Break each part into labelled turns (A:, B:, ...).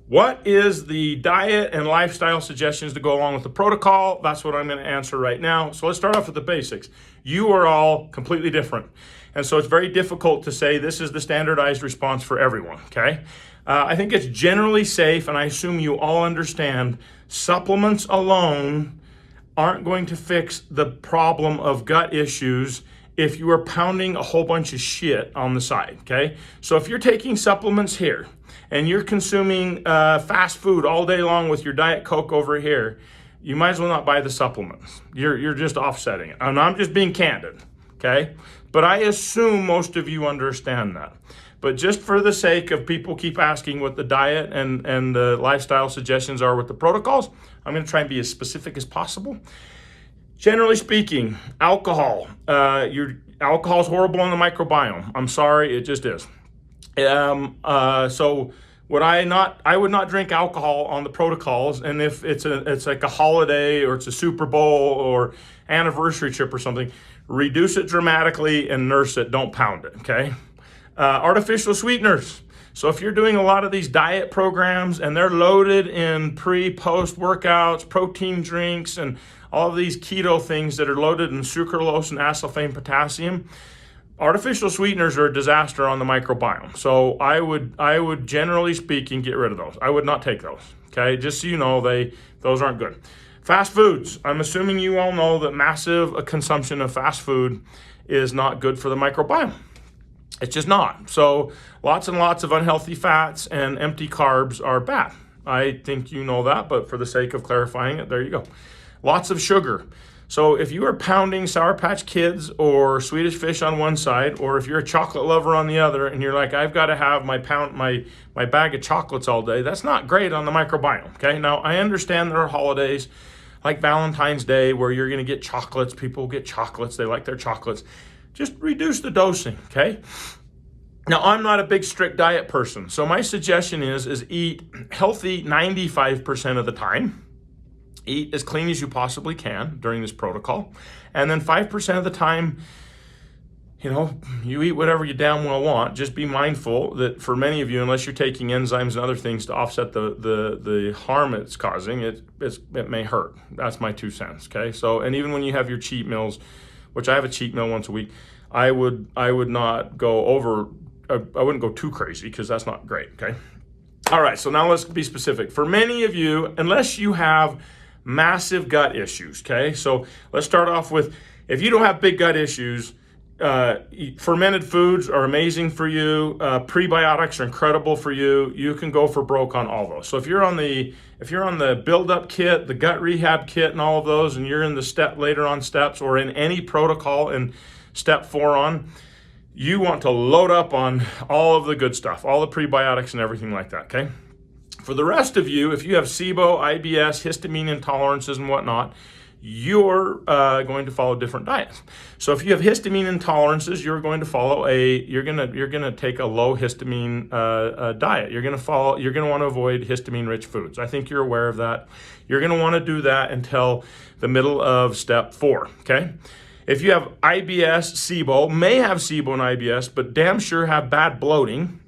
A: What is the diet and lifestyle suggestions to go along with the protocol? That's what I'm going to answer right now. So let's start off with the basics. You are all completely different. And so it's very difficult to say this is the standardized response for everyone, okay? I think it's generally safe, and I assume you all understand, supplements alone aren't going to fix the problem of gut issues if you are pounding a whole bunch of shit on the side, okay? So if you're taking supplements here and you're consuming fast food all day long with your Diet Coke over here, you might as well not buy the supplements. You're just offsetting it. And I'm just being candid, okay? But I assume most of you understand that. But just for the sake of people keep asking what the diet and the lifestyle suggestions are with the protocols, I'm going to try and be as specific as possible. Generally speaking, alcohol. Alcohol is horrible on the microbiome. I'm sorry, it just is. So I would not drink alcohol on the protocols. And if it's like a holiday or it's a Super Bowl or anniversary trip or something, reduce it dramatically and nurse it. Don't pound it. Okay. Artificial sweeteners. So if you're doing a lot of these diet programs and they're loaded in post workouts, protein drinks, and all of these keto things that are loaded in sucralose and acesulfame potassium, artificial sweeteners are a disaster on the microbiome. So I would generally speaking get rid of those. I would not take those. Okay, just so you know, those aren't good. Fast foods. I'm assuming you all know that massive consumption of fast food is not good for the microbiome. It's just not. So lots and lots of unhealthy fats and empty carbs are bad. I think you know that, but for the sake of clarifying it, there you go. Lots of sugar. So if you are pounding Sour Patch Kids or Swedish Fish on one side, or if you're a chocolate lover on the other, and you're like, I've got to have my bag of chocolates all day, that's not great on the microbiome, okay? Now, I understand there are holidays like Valentine's Day where you're going to get chocolates. People get chocolates. They like their chocolates. Just reduce the dosing, okay? Now, I'm not a big strict diet person, so my suggestion is eat healthy 95% of the time. Eat as clean as you possibly can during this protocol. And then 5% of the time, you eat whatever you damn well want. Just be mindful that for many of you, unless you're taking enzymes and other things to offset the harm it's causing, it may hurt. That's my 2 cents, okay? So, and even when you have your cheat meals, which I have a cheat meal once a week, I would not go over, I wouldn't go too crazy because that's not great, okay? All right, so now let's be specific. For many of you, unless you have massive gut issues, okay? So let's start off with, if you don't have big gut issues, fermented foods are amazing for you. Prebiotics are incredible for you. You can go for broke on all those. So if you're on the build-up kit, the gut rehab kit, and all of those, and you're in the later on steps or in any protocol in step 4 on, you want to load up on all of the good stuff, all the prebiotics and everything like that, okay? For the rest of you, if you have SIBO, IBS, histamine intolerances and whatnot, you're going to follow different diets. So if you have histamine intolerances, you're going to follow you're gonna take a low histamine diet. You're gonna want to avoid histamine-rich foods. I think you're aware of that. You're gonna want to do that until the middle of step 4. Okay. If you have IBS, SIBO, may have SIBO and IBS, but damn sure have bad bloating,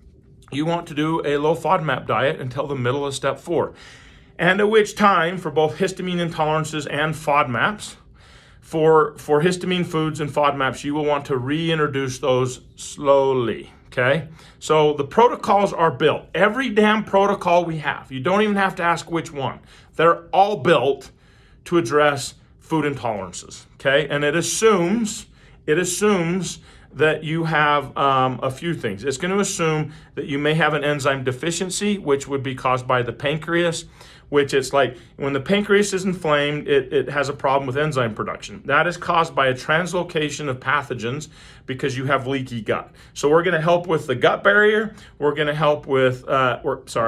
A: you want to do a low FODMAP diet until the middle of step 4. And at which time, for both histamine intolerances and FODMAPs, for histamine foods and FODMAPs, you will want to reintroduce those slowly, okay? So the protocols are built. Every damn protocol we have, you don't even have to ask which one. They're all built to address food intolerances, okay? And it assumes that you have a few things. It's going to assume that you may have an enzyme deficiency, which would be caused by the pancreas, which it's like when the pancreas is inflamed, it has a problem with enzyme production. That is caused by a translocation of pathogens because you have leaky gut. So we're going to help with the gut barrier. We're going to help with, I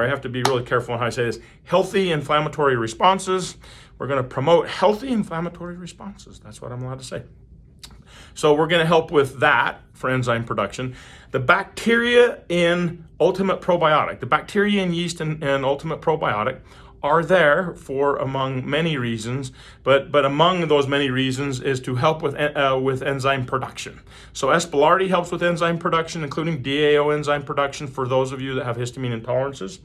A: have to be really careful on how I say this, healthy inflammatory responses. We're going to promote healthy inflammatory responses. That's what I'm allowed to say. So we're going to help with that for enzyme production. The bacteria in Ultimate Probiotic, the bacteria in yeast and Ultimate Probiotic are there for among many reasons, but among those many reasons is to help with enzyme production. So S-Boulardii helps with enzyme production, including DAO enzyme production for those of you that have histamine intolerances.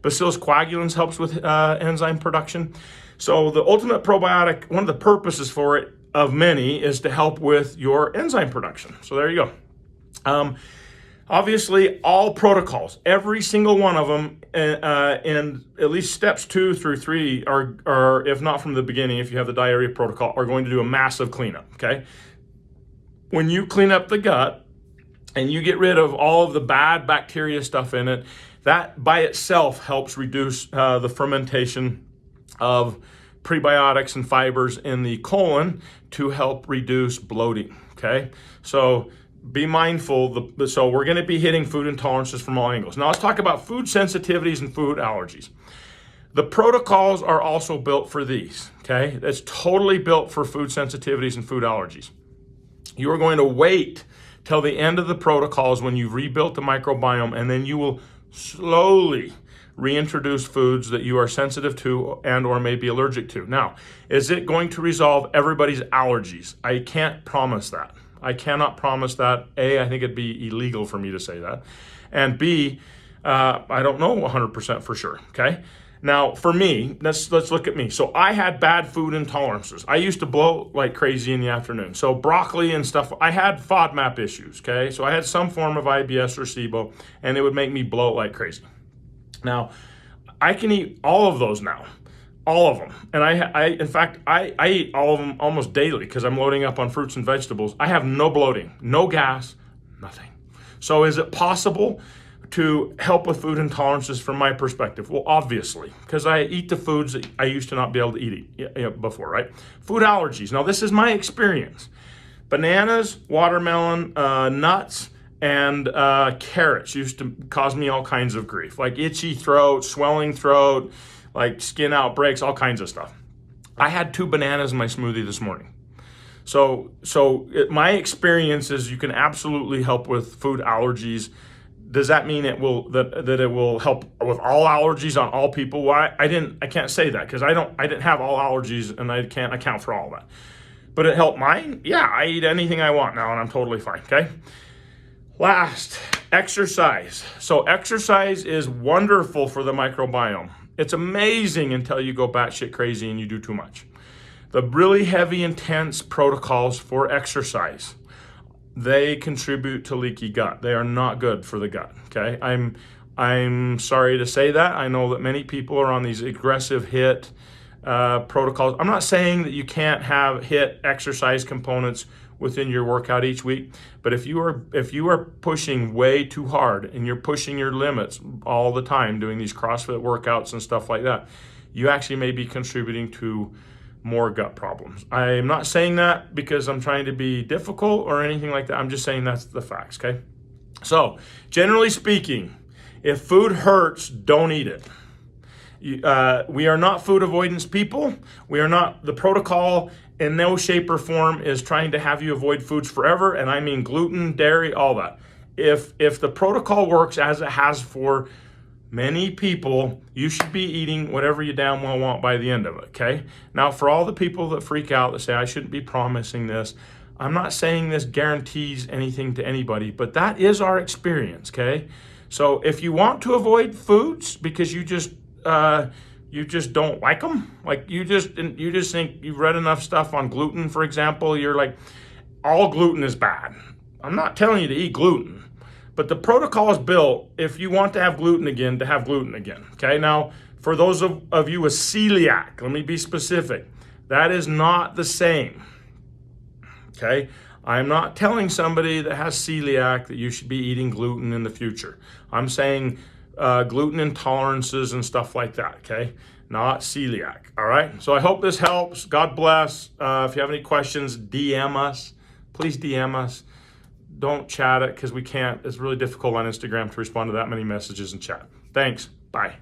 A: Bacillus coagulans helps with enzyme production. So the ultimate probiotic, one of the purposes for it of many is to help with your enzyme production. So there you go. Obviously, all protocols, every single one of them, in at least steps 2 through 3 are, if not from the beginning, if you have the diarrhea protocol, are going to do a massive cleanup, okay? When you clean up the gut and you get rid of all of the bad bacteria stuff in it, that by itself helps reduce the fermentation of prebiotics and fibers in the colon to help reduce bloating, okay? So be mindful. So we're going to be hitting food intolerances from all angles. Now let's talk about food sensitivities and food allergies. The protocols are also built for these, okay? That's totally built for food sensitivities and food allergies. You are going to wait till the end of the protocols when you've rebuilt the microbiome, and then you will slowly reintroduce foods that you are sensitive to and or may be allergic to. Now, is it going to resolve everybody's allergies? I can't promise that. I cannot promise that. A, I think it'd be illegal for me to say that. And B, I don't know 100% for sure, okay? Now, for me, let's look at me. So I had bad food intolerances. I used to bloat like crazy in the afternoon. So broccoli and stuff, I had FODMAP issues, okay? So I had some form of IBS or SIBO, and it would make me bloat like crazy. Now, I can eat all of those now. All of them. And in fact, I eat all of them almost daily because I'm loading up on fruits and vegetables. I have no bloating, no gas, nothing. So is it possible to help with food intolerances from my perspective? Well, obviously, because I eat the foods that I used to not be able to eat before, right? Food allergies. Now, this is my experience. Bananas, watermelon, nuts, and carrots used to cause me all kinds of grief, like itchy throat, swelling throat, like skin outbreaks, all kinds of stuff. I had 2 bananas in my smoothie this morning. So my experience is you can absolutely help with food allergies. Does that mean it will that it will help with all allergies on all people? Well, I can't say that because I didn't have all allergies and I can't account for all of that. But it helped mine? Yeah, I eat anything I want now and I'm totally fine, okay? Last, exercise. So exercise is wonderful for the microbiome. It's amazing until you go batshit crazy and you do too much. The really heavy, intense protocols for exercise, they contribute to leaky gut. They are not good for the gut, okay? I'm sorry to say that. I know that many people are on these aggressive HIIT protocols. I'm not saying that you can't have HIIT exercise components within your workout each week, but if you are pushing way too hard and you're pushing your limits all the time doing these CrossFit workouts and stuff like that, you actually may be contributing to more gut problems. I am not saying that because I'm trying to be difficult or anything like that. I'm just saying that's the facts, okay? So, generally speaking, if food hurts, don't eat it. We are not food avoidance people. We are not, the protocol in no shape or form is trying to have you avoid foods forever, and I mean gluten, dairy, all that. If the protocol works as it has for many people, you should be eating whatever you damn well want by the end of it, okay? Now, for all the people that freak out that say, I shouldn't be promising this, I'm not saying this guarantees anything to anybody, but that is our experience, okay? So if you want to avoid foods because you just don't like them, like you just think you've read enough stuff on gluten, for example, you're like, all gluten is bad. I'm not telling you to eat gluten, but the protocol is built if you want to have gluten again, to have gluten again, okay? Now, for those of you with celiac, let me be specific. That is not the same, okay? I'm not telling somebody that has celiac that you should be eating gluten in the future. I'm saying gluten intolerances and stuff like that, okay? Not celiac, all right? So I hope this helps. God bless. If you have any questions, DM us. Please DM us. Don't chat it because we can't. It's really difficult on Instagram to respond to that many messages and chat. Thanks. Bye.